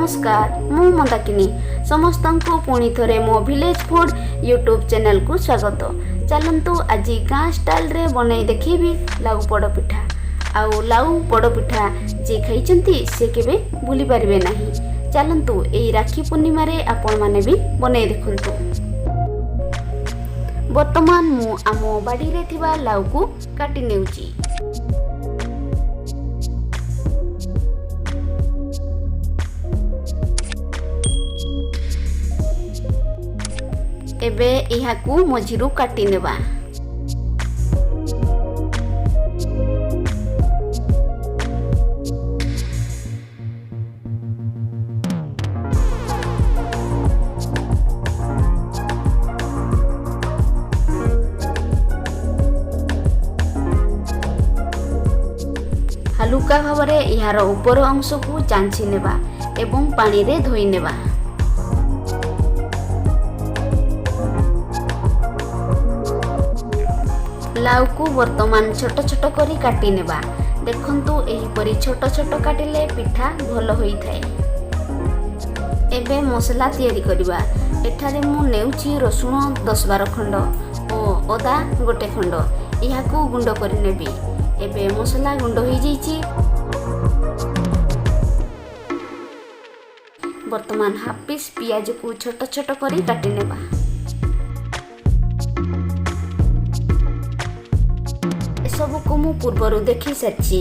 नमस्कार मु मंदाकिनी समस्त को पुणी थरे मो विलेज फूड यूट्यूब चैनल को स्वागत। चलतु आज गाँ स्टाइल रे बनई देखी लाउ पोड़ पिठा आउ लाउ पोड़ पिठा जे खाई से केबे भूली पारिबे नहीं। चलतु एई राखी पूर्णिमा रे आपण माने भी बनई देखंतु। वर्तमान मु आम बाड़ी रे थिबा लाउ को काटी नेउची। एबे इहाकू मझिरु काटी नेबा। हालुका भावरे इहार ऊपर अंश को चांची नेबा एवं पानी रे धोई नेबा। लाउ को वर्तमान छोट छोट करी काटी नेबा। देखंतु एही परी छोट छोट काटिले पिठा भल होई थाए। एबे मसला तैयारी करिबा। एठारे मु नेउची रसुण 10-12 खंड और अदा गोटे खंड इहाकू गुंड करि नेबी। एबे मसला गुंड होई जाईची। वर्तमान हाफ पीस पियाज को छोट छोट करी काटी नेबा। सबू को मु पूर्वर देखी सारी।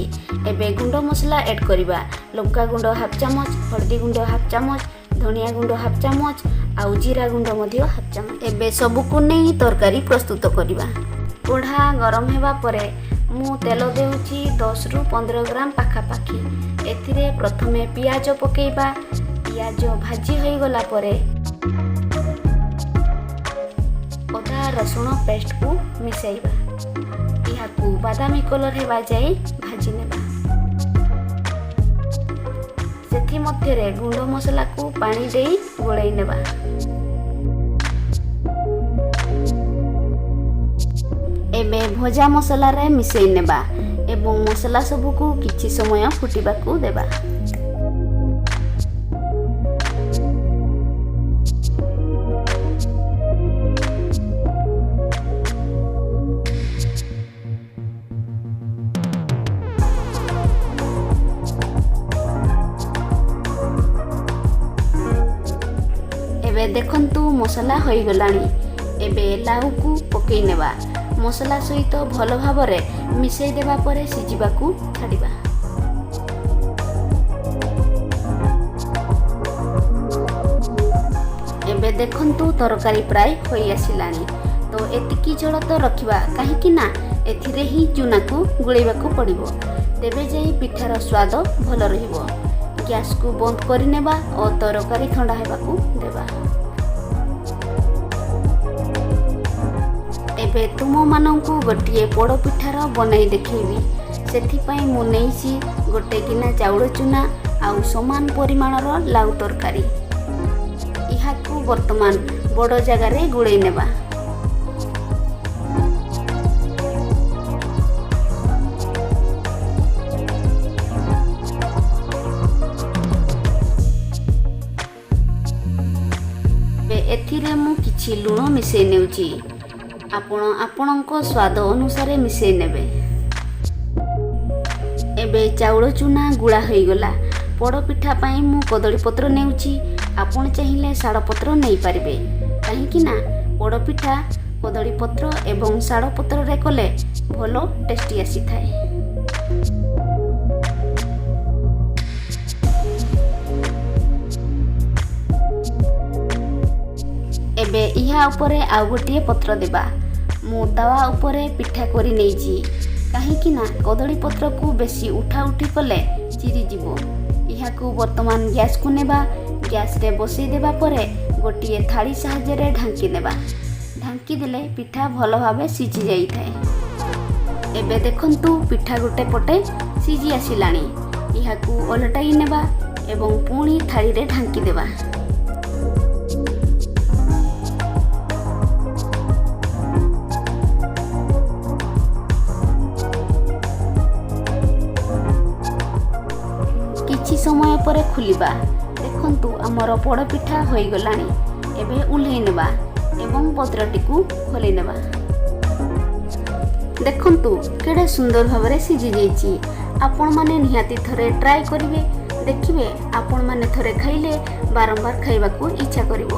एबे गुंड मसला ऐड करिबा। लंका गुंड हाफ चामच, हल्दी गुंड हाफ चामच, धनिया गुंड हाफ चामच आउ जीरा गुंड मध्य हाफ चामच। एबे सबू को नहीं तरकारी प्रस्तुत करिबा। कोढ़ा गरम हेबा परे मु तेल देउची 10-15 ग्राम पाखापाखी। एथिरे प्रथमे पियाज पकेइबा। पियाज भाजी होई गला परे अदा रसुण पेस्ट को मिसाइबा। इहाकू बादामी कलर हेबा जाई भाजी नेबा। सेथि मध्य रे गुंड मसला को पानी देई गोळाई नेबा। एबे भजा मसला रे मिसई नेबा एवं मसला सब को किछि समय फुटिबा को देबा। एबे देखंतु मसला होई गलानी। एबे लाउ को पकई नेबा। मसला सहित भल भावरे मिसई देबा परे सिजिबा को छाडिबा। एबे देखंतु तरकारी प्राय होई आसिलानी। तो एतिकी जळ तो रखिबा काहे कि ना एथिरे ही चूना को गुळेबा को पड़िबो। तेबे जेई पिठार स्वाद भल रहिबो। गैस को बंद करि नेबा और तरकारी ठंडा हेबा को देबा। एबे तुम मानंकु गोटिए पोड़ पिठार बनई देखैबी। सेथि पई मु नेइसी गोटे गिना चाउल चूना आउ समान परिमाणर लाउ तरकारी। इहाकू वर्तमान बड़ जगह रे गुळै नेबा। एथिरे मु किछि लूण मिसई नेउची। आपणको स्वाद अनुसार मिसई नेबे। एबे चाउल चूना गुळा होई गला। पोड़ पिठा पई मु कदली पत्र नेउची। आपण चाहिए शाड़ पत्र नहीं पारिबे काहे कि ना पोड़ पिठा कदली पत्र एवं शाड़ पत्र रे कले भलो टेस्टी आसी थाए। एबे इहा उपरे आउ गोटिए पत्र देबा। मु तावा उपरे पिठा करी नेइची काहे कि ना कदली पत्र को बेसी उठा उठी कले चिरी जिवो। इहा को वर्तमान गैस को नेबा। गैस रे बसई देबा परे गोटिए थाली सहाय्य रे ढांकी नेबा। ढांकी देले पिठा भल भाबे सिझी जाई थाए। एबे देखंतु पिठा गोटे पटे सिझी आसिलानी। इहा को ओलटाई नेबा एवं पुणी थाली रे ढांकी देबा। समय पर खुलिबा। देखो ଦେଖନ୍ତୁ ଆମର ପୋଡ଼ପିଠା ହୋଇଗଲାଣି। ଏବେ ଓହ୍ଲେଇ ନେବା ଏବଂ ପତ୍ରଟିକୁ ଖୋଲି ନେବା। ଦେଖନ୍ତୁ କେଡ଼େ ସୁନ୍ଦର ଭାବରେ ସିଝି ଯାଇଛି। ଆପଣମାନେ ନିହାତି ଥରେ ଟ୍ରାଏ କରିବେ, ଦେଖିବେ ଆପଣମାନେ ଥରେ ଖାଇଲେ ବାରମ୍ବାର ଖାଇବାକୁ ଇଚ୍ଛା କରିବ।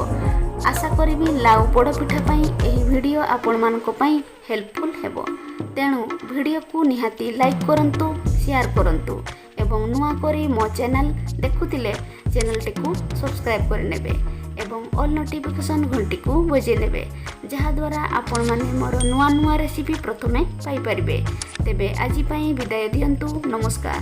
ଆଶା କରିବି ଲାଉ ପୋଡ଼ପିଠା ପାଇଁ ଏହି ଭିଡ଼ିଓ ଆପଣମାନଙ୍କ ପାଇଁ ହେଲ୍ପଫୁଲ୍ ହେବ। ତେଣୁ ଭିଡ଼ିଓକୁ ନିହାତି ଲାଇକ୍ କରନ୍ତୁ, ସେୟାର କରନ୍ତୁ ଏବଂ ନୂଆ କରି ମୋ ଚ୍ୟାନେଲ୍ ଦେଖୁଥିଲେ ଚ୍ୟାନେଲଟିକୁ ସବସ୍କ୍ରାଇବ୍ କରିନେବେ ଏବଂ ଅଲ୍ ନୋଟିଫିକେସନ୍ ଘଣ୍ଟିକୁ ବଜାଇ ନେବେ, ଯାହାଦ୍ୱାରା ଆପଣମାନେ ମୋର ନୂଆ ନୂଆ ରେସିପି ପ୍ରଥମେ ପାଇପାରିବେ। ତେବେ ଆଜି ପାଇଁ ବିଦାୟ ଦିଅନ୍ତୁ। ନମସ୍କାର।